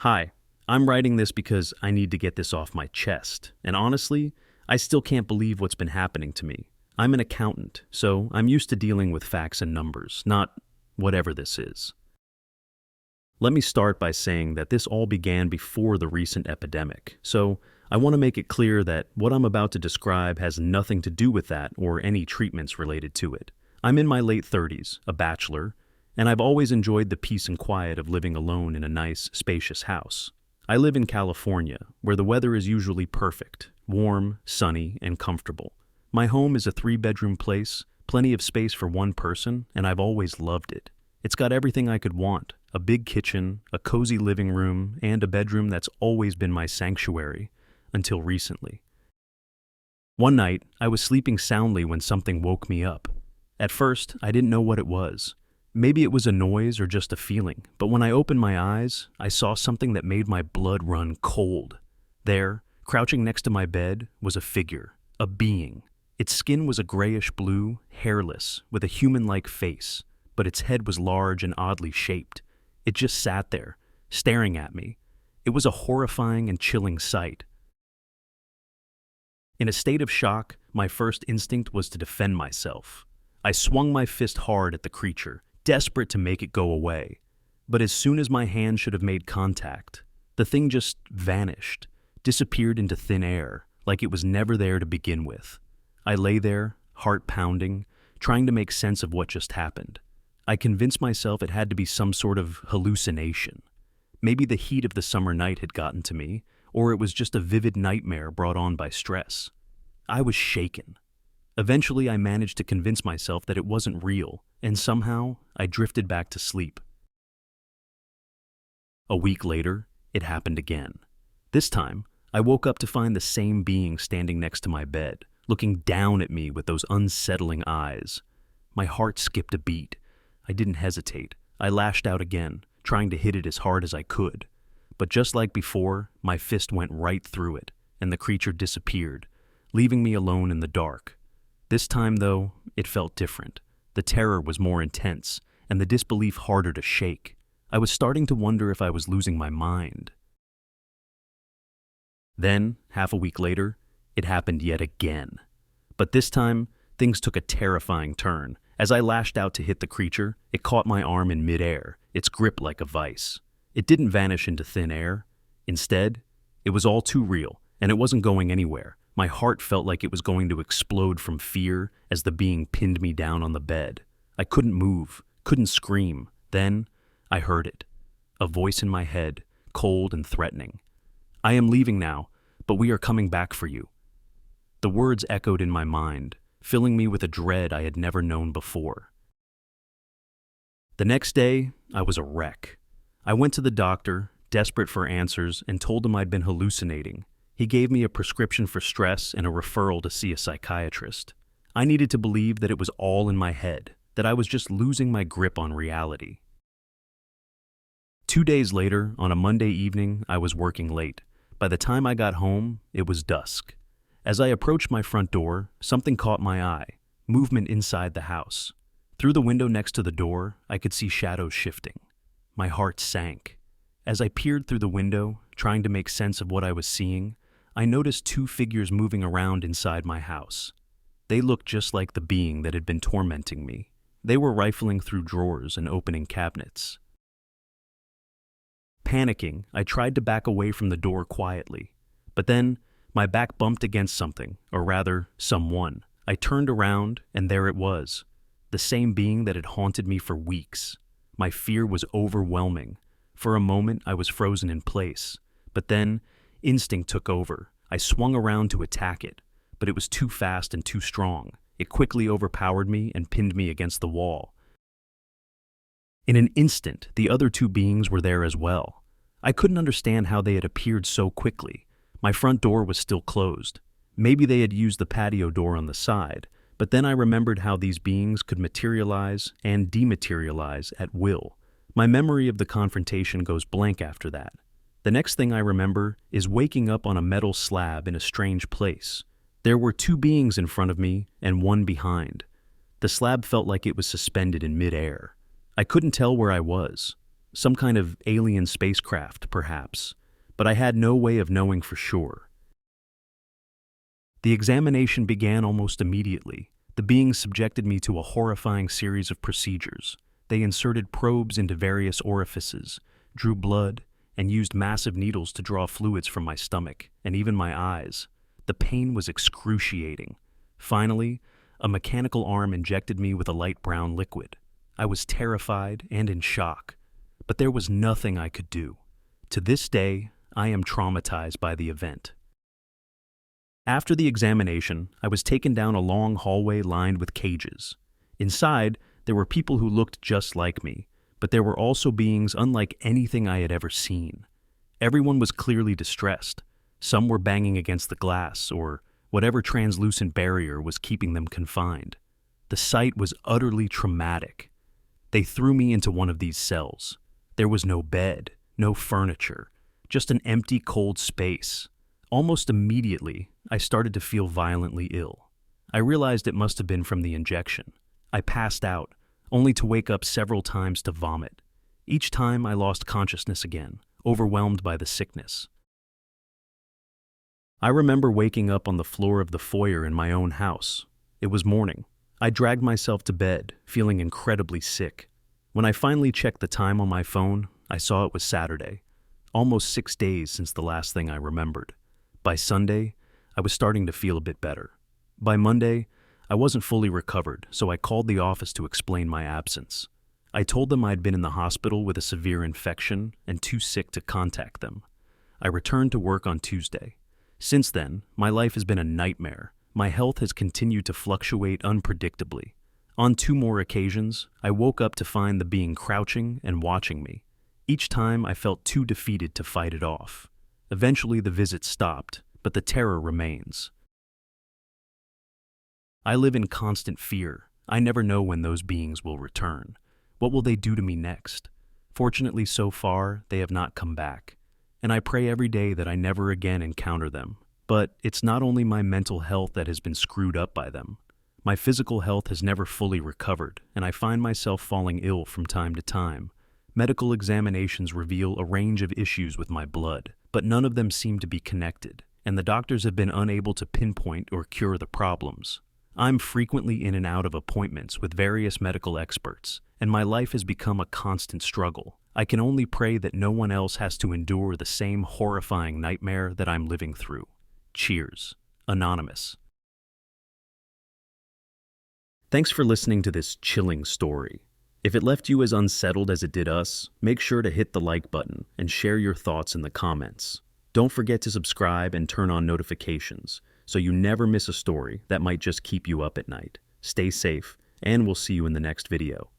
Hi, I'm writing this because I need to get this off my chest, and honestly, I still can't believe what's been happening to me. I'm an accountant, so I'm used to dealing with facts and numbers, not whatever this is. Let me start by saying that this all began before the recent epidemic, so I want to make it clear that what I'm about to describe has nothing to do with that or any treatments related to it. I'm in my late 30s, a bachelor, and I've always enjoyed the peace and quiet of living alone in a nice, spacious house. I live in California, where the weather is usually perfect, warm, sunny, and comfortable. My home is a 3-bedroom place, plenty of space for one person, and I've always loved it. It's got everything I could want: a big kitchen, a cozy living room, and a bedroom that's always been my sanctuary, until recently. One night, I was sleeping soundly when something woke me up. At first, I didn't know what it was. Maybe it was a noise or just a feeling, but when I opened my eyes, I saw something that made my blood run cold. There, crouching next to my bed, was a figure, a being. Its skin was a grayish blue, hairless, with a human-like face, but its head was large and oddly shaped. It just sat there, staring at me. It was a horrifying and chilling sight. In a state of shock, my first instinct was to defend myself. I swung my fist hard at the creature, desperate to make it go away. But as soon as my hand should have made contact, the thing just vanished, disappeared into thin air, like it was never there to begin with. I lay there, heart pounding, trying to make sense of what just happened. I convinced myself it had to be some sort of hallucination. Maybe the heat of the summer night had gotten to me, or it was just a vivid nightmare brought on by stress. I was shaken. Eventually, I managed to convince myself that it wasn't real, and somehow, I drifted back to sleep. A week later, it happened again. This time, I woke up to find the same being standing next to my bed, looking down at me with those unsettling eyes. My heart skipped a beat. I didn't hesitate. I lashed out again, trying to hit it as hard as I could. But just like before, my fist went right through it, and the creature disappeared, leaving me alone in the dark. This time, though, it felt different. The terror was more intense, and the disbelief harder to shake. I was starting to wonder if I was losing my mind. Then, half a week later, it happened yet again. But this time, things took a terrifying turn. As I lashed out to hit the creature, it caught my arm in midair, its grip like a vice. It didn't vanish into thin air. Instead, it was all too real, and it wasn't going anywhere. My heart felt like it was going to explode from fear as the being pinned me down on the bed. I couldn't move, couldn't scream. Then, I heard it. A voice in my head, cold and threatening. "I am leaving now, but we are coming back for you." The words echoed in my mind, filling me with a dread I had never known before. The next day, I was a wreck. I went to the doctor, desperate for answers, and told him I'd been hallucinating. He gave me a prescription for stress and a referral to see a psychiatrist. I needed to believe that it was all in my head, that I was just losing my grip on reality. 2 days later, on a Monday evening, I was working late. By the time I got home, it was dusk. As I approached my front door, something caught my eye: movement inside the house. Through the window next to the door, I could see shadows shifting. My heart sank. As I peered through the window, trying to make sense of what I was seeing, I noticed 2 figures moving around inside my house. They looked just like the being that had been tormenting me. They were rifling through drawers and opening cabinets. Panicking, I tried to back away from the door quietly. But then, my back bumped against something, or rather, someone. I turned around, and there it was. The same being that had haunted me for weeks. My fear was overwhelming. For a moment, I was frozen in place. But then, instinct took over. I swung around to attack it, but it was too fast and too strong. It quickly overpowered me and pinned me against the wall. In an instant, the other 2 beings were there as well. I couldn't understand how they had appeared so quickly. My front door was still closed. Maybe they had used the patio door on the side, but then I remembered how these beings could materialize and dematerialize at will. My memory of the confrontation goes blank after that. The next thing I remember is waking up on a metal slab in a strange place. There were 2 beings in front of me and 1 behind. The slab felt like it was suspended in midair. I couldn't tell where I was. Some kind of alien spacecraft, perhaps, but I had no way of knowing for sure. The examination began almost immediately. The beings subjected me to a horrifying series of procedures. They inserted probes into various orifices, drew blood, and used massive needles to draw fluids from my stomach and even my eyes. The pain was excruciating. Finally, a mechanical arm injected me with a light brown liquid. I was terrified and in shock, but there was nothing I could do. To this day, I am traumatized by the event. After the examination, I was taken down a long hallway lined with cages. Inside, there were people who looked just like me, but there were also beings unlike anything I had ever seen. Everyone was clearly distressed. Some were banging against the glass, or whatever translucent barrier was keeping them confined. The sight was utterly traumatic. They threw me into one of these cells. There was no bed, no furniture, just an empty, cold space. Almost immediately, I started to feel violently ill. I realized it must have been from the injection. I passed out, only to wake up several times to vomit. Each time I lost consciousness again, overwhelmed by the sickness. I remember waking up on the floor of the foyer in my own house. It was morning. I dragged myself to bed, feeling incredibly sick. When I finally checked the time on my phone, I saw it was Saturday, almost 6 days since the last thing I remembered. By Sunday, I was starting to feel a bit better. By Monday, I wasn't fully recovered, so I called the office to explain my absence. I told them I'd been in the hospital with a severe infection and too sick to contact them. I returned to work on Tuesday. Since then, my life has been a nightmare. My health has continued to fluctuate unpredictably. On 2 more occasions, I woke up to find the being crouching and watching me. Each time, I felt too defeated to fight it off. Eventually, the visit stopped, but the terror remains. I live in constant fear. I never know when those beings will return. What will they do to me next? Fortunately, so far, they have not come back. And I pray every day that I never again encounter them. But it's not only my mental health that has been screwed up by them. My physical health has never fully recovered, and I find myself falling ill from time to time. Medical examinations reveal a range of issues with my blood, but none of them seem to be connected, and the doctors have been unable to pinpoint or cure the problems. I'm frequently in and out of appointments with various medical experts, and my life has become a constant struggle. I can only pray that no one else has to endure the same horrifying nightmare that I'm living through. Cheers. Anonymous. Thanks for listening to this chilling story. If it left you as unsettled as it did us, make sure to hit the like button and share your thoughts in the comments. Don't forget to subscribe and turn on notifications so you never miss a story that might just keep you up at night. Stay safe, and we'll see you in the next video.